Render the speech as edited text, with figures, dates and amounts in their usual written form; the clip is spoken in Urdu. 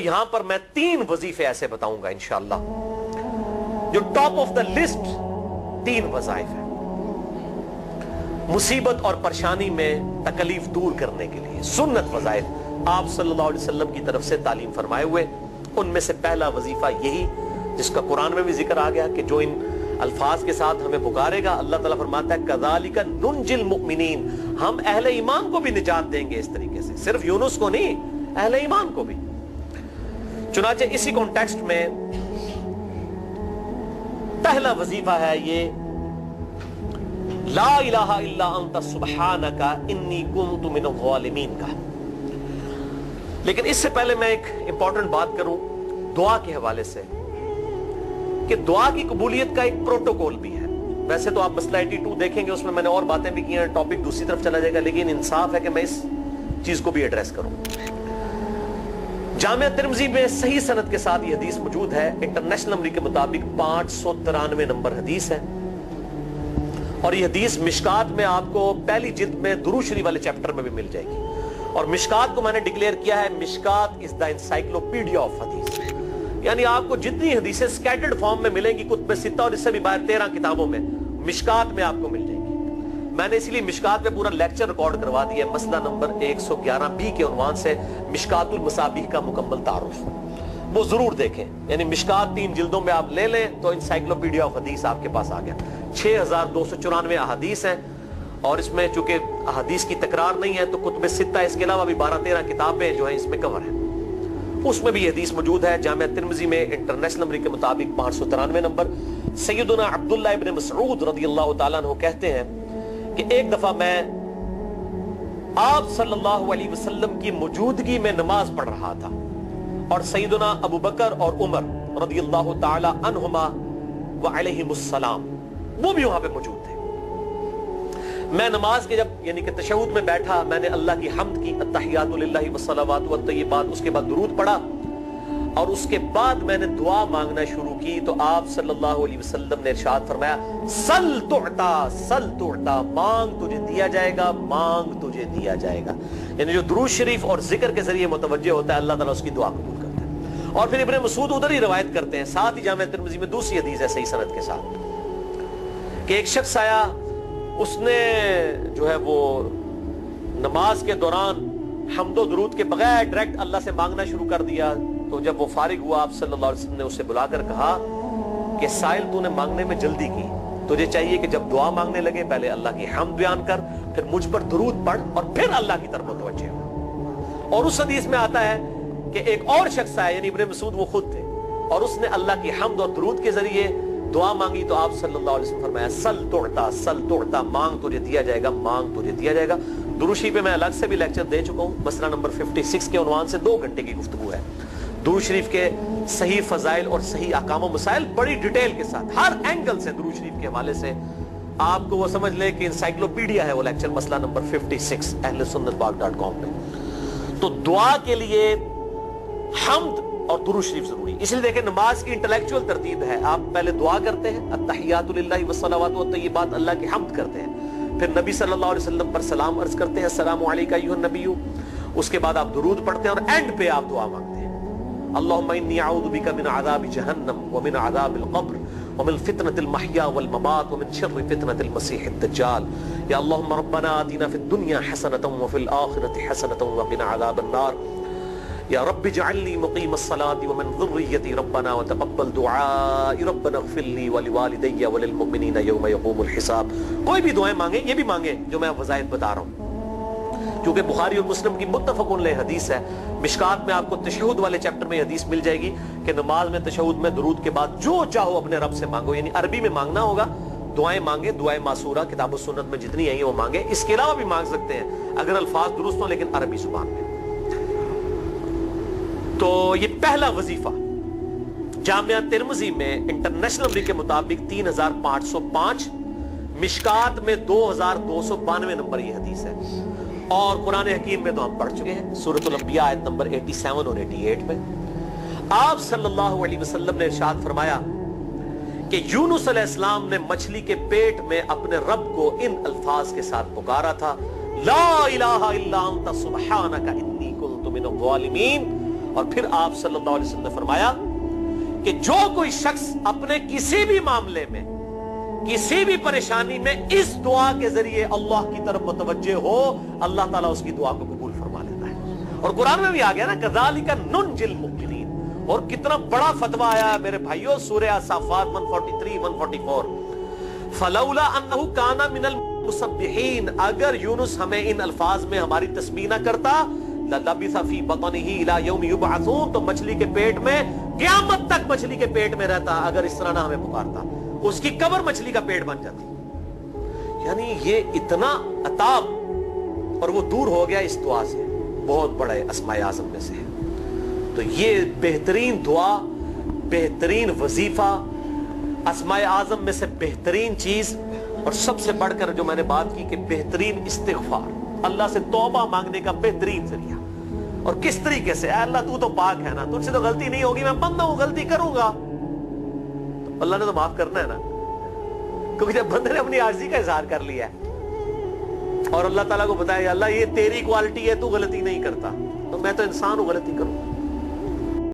یہاں پر میں 3 وظیفے ایسے بتاؤں گا انشاءاللہ جو ٹاپ آف دا لسٹ 3 وظائف ہیں مصیبت اور پریشانی میں تکلیف دور کرنے کے لیے، سنت وظائف آپ صلی اللہ علیہ وسلم کی طرف سے تعلیم فرمائے ہوئے۔ ان میں سے پہلا وظیفہ یہی جس کا قرآن میں بھی ذکر آ گیا کہ جو ان الفاظ کے ساتھ ہمیں پکارے گا، اللہ تعالیٰ فرماتا ہے کذالک ننجی المؤمنین، ہم اہل ایمان کو بھی نجات دیں گے اس طریقے سے، صرف یونس کو نہیں، اہل ایمان کو بھی۔ چنانچہ اسی کانٹیکسٹ میں پہلا وظیفہ ہے یہ لا الہ الا انت سبحانک انی کنت من الظالمین کا۔ لیکن اس سے پہلے میں ایک امپورٹنٹ بات کروں دعا کے حوالے سے کہ دعا کی قبولیت کا ایک پروٹوکول بھی ہے۔ ویسے تو آپ مسئلہ 82 دیکھیں گے، اس میں نے اور باتیں بھی کی ہیں، ٹاپک دوسری طرف چلا جائے گا، لیکن انصاف ہے کہ میں اس چیز کو بھی ایڈریس کروں۔ جامعہ ترمذی میں صحیح سند کے ساتھ یہ حدیث موجود ہے، انٹرنیشنل نمبر کے مطابق 593 نمبر حدیث ہے، اور یہ حدیث مشکات میں آپ کو پہلی جلد میں درود شریف والے چیپٹر میں بھی مل جائے گی، اور مشکات کو میں نے ڈکلیئر کیا ہے مشکات از دا انسائکلوپیڈیا آف حدیث، یعنی آپ کو جتنی حدیثیں سکیٹرڈ فارم میں ملیں گی کتب ستہ اور اس سے بھی باہر 13 کتابوں میں، مشکات میں آپ کو مل جائے گی۔ میں نے اسی لیے مشکات پہ پورا لیکچر ریکارڈ کروا دیا ہے، مسئلہ نمبر 111B کے عنوان سے مشکات المصابیح کا مکمل تعارف، وہ ضرور دیکھیں، یعنی مشکات 3 جلدوں میں آپ لے لیں تو انسائکلوپیڈیا آف حدیث آپ کے پاس آ گیا۔ 6294 احادیث ہیں، اور اس میں چونکہ احادیث کی تکرار نہیں ہے تو کتب ستہ اس کے علاوہ بھی 12-13 کتابیں جو ہیں اس میں کور ہیں، اس میں بھی یہ حدیث موجود ہے۔ جامعہ ترمذی میں انٹرنیشنل نمبر کے مطابق 593 نمبر، سیدنا عبداللہ ابن مسعود رضی اللہ تعالیٰ عنہ کہتے ہیں کہ ایک دفعہ میں آپ صلی اللہ علیہ وسلم کی موجودگی میں نماز پڑھ رہا تھا، اور سیدنا ابو بکر اور عمر رضی اللہ تعالی عنہما وعلیہم السلام وہ بھی وہاں پہ موجود تھے۔ میں نماز کے جب یعنی کہ تشہد میں بیٹھا، میں نے اللہ کی حمد کی، التحیات للہ والصلوات والطیبات، اس کے بعد درود پڑھا، اور اس کے بعد میں نے دعا مانگنا شروع کی تو آپ صلی اللہ علیہ وسلم نے ارشاد فرمایا سل تعطا، سل تعطا، مانگ تجھے دیا جائے گا، مانگ تجھے دیا جائے گا۔ یعنی جو درود شریف اور ذکر کے ذریعے متوجہ ہوتا ہے اللہ تعالیٰ اس کی دعا قبول کرتا ہے۔ اور پھر ابن مسعود ادھر ہی روایت کرتے ہیں، ساتھ ہی جامعہ ترمذی میں دوسری حدیث ہے صحیح سند کے ساتھ کہ ایک شخص آیا، اس نے جو ہے وہ نماز کے دوران حمد و درود کے بغیر ڈائریکٹ اللہ سے مانگنا شروع کر دیا، تو جب وہ فارغ ہوا آپ صلی اللہ علیہ وسلم نے اسے بلا کر کہا کہ سائل تو نے مانگنے میں جلدی کی، تجھے چاہیے کہ جب دعا مانگنے لگے پہلے اللہ کی حمد بیان کر، پھر مجھ پر درود پڑھ، اور پھر اللہ کی طرف متوجہ ہو۔ اور اس حدیث میں آتا ہے کہ ایک اور شخص آیا، یعنی ابن مسعود وہ خود تھے، اور اس نے اللہ کی حمد اور درود کے ذریعے دعا مانگی تو آپ صلی اللہ علیہ وسلم فرمایا سل تعطا، سل تعطا، مانگ تجھے دیا جائے گا، مانگ تجھے دیا جائے گا۔ درود شریف پہ میں الگ سے بھی لیکچر دے چکا ہوں، مسئلہ نمبر 56 کے عنوان سے 2 گھنٹے کی گفتگو ہے۔ درود شریف کے صحیح فضائل اور صحیح احکام و مسائل بڑی ڈیٹیل کے ساتھ ہر اینگل سے درود شریف کے حوالے سے آپ کو وہ سمجھ لیں کہ انسائکلوپیڈیا ہے وہ لیکچر، مسئلہ نمبر 56 اہل سنت پاک.com پہ۔ تو دعا کے لیے حمد اور درود شریف ضروری، اس لیے دیکھیں نماز کی انٹلیکچوئل ترتیب ہے، آپ پہلے دعا کرتے ہیں التحیات للہ والصلوات والطیبات، اللہ کی حمد کرتے ہیں، پھر نبی صلی اللہ علیہ وسلم پر سلام عرض کرتے ہیں السلام علیکہ ایھا النبی، اس کے بعد آپ درود پڑھتے ہیں، اور اینڈ پہ آپ دعا مانگتے ہیں اللہم انی اعوذ بک من عذاب جہنم ومن عذاب القبر ومن فتنة المحیا والممات ومن شر فتنة المسیح الدجال، یا اللہم ربنا آتنا فی الدنیا حسنة وفی الآخرة حسنة وقنا عذاب النار، یا رب اجعلنی مقیم الصلاة ومن ذریتی ربنا وتقبل دعائی ربنا اغفر لی ولوالدی وللمؤمنین یوم یقوم الحساب۔ کوئی بھی دعائیں مانگیں، یہ بھی مانگیں جو میں وظائف بتا رہا ہوں، کیونکہ بخاری اور مسلم کی متفق علیہ حدیث ہے۔ مشکات میں آپ کو تشہد والے چیپٹر میں حدیث مل جائے گی کہ نماز میں تشہد میں درود کے بعد جو چاہو اپنے رب سے مانگو، یعنی عربی میں مانگنا ہوگا، دعائیں مانگیں، دعائیں معصورہ کتاب و سنت میں جتنی ہیں وہ مانگیں، اس کے علاوہ بھی مانگ سکتے ہیں اگر الفاظ درست ہوں لیکن عربی زبان میں۔ تو یہ پہلا وظیفہ جامعہ ترمذی میں انٹرنیشنل نمبر کے مطابق 3505، مشکات میں 2292 نمبر یہ حدیث ہے، اور قرآن حکیم میں تو ہم پڑھ چکے ہیں سورۃ الانبیاء آیت نمبر 87 اور 88 میں آپ صلی اللہ علیہ وسلم نے ارشاد فرمایا کہ یونس علیہ السلام نے مچھلی کے پیٹ میں اپنے رب کو ان الفاظ کے ساتھ پکارا تھا لا الہ الا انت سبحانک انی کنت من الظالمین، اور پھر آپ صلی اللہ علیہ وسلم نے فرمایا کہ جو کوئی شخص اپنے کسی بھی معاملے میں کسی بھی پریشانی میں اس دعا کے ذریعے اللہ کی طرف متوجہ ہو اللہ تعالیٰ اس کی دعا کو قبول فرما لیتا ہے. اور قرآن میں بھی آ گیا نا کذالک ننجی المؤمنین. اور کتنا بڑا فتویٰ آیا میرے بھائیوں سورہ الصافات 143 144 فلولا انہ کان من المسبحین. اگر یونس ہمیں ان الفاظ میں ہماری تسبیح نہ کرتا للبث فی بطنہ الی یوم یبعثون, تو مچھلی کے پیٹ میں قیامت تک مچھلی کے پیٹ میں رہتا اگر اس طرح نہ ہمیں پکارتا. اس کی قبر مچھلی کا پیٹ بن جاتی. یعنی یہ اتنا عطاب, اور وہ دور ہو گیا اس دعا سے. بہت بڑے اسماء اعظم میں سے ہے. تو یہ بہترین دعا, بہترین وظیفہ, اسماء اعظم میں سے بہترین چیز, اور سب سے بڑھ کر جو میں نے بات کی کہ بہترین استغفار, اللہ سے توبہ مانگنے کا بہترین ذریعہ. اور کس طریقے سے, اے اللہ تو پاک ہے نا, تجھ سے تو غلطی نہیں ہوگی, میں بندہ ہوں غلطی کروں گا, تو اللہ نے تو معاف کرنا ہے نا. کیونکہ جب بندے نے اپنی عاجزی کا اظہار کر لیا ہے اور اللہ تعالیٰ کو بتایا اللہ یہ تیری کوالٹی ہے, تو غلطی نہیں کرتا, تو میں تو انسان ہوں غلطی کروں.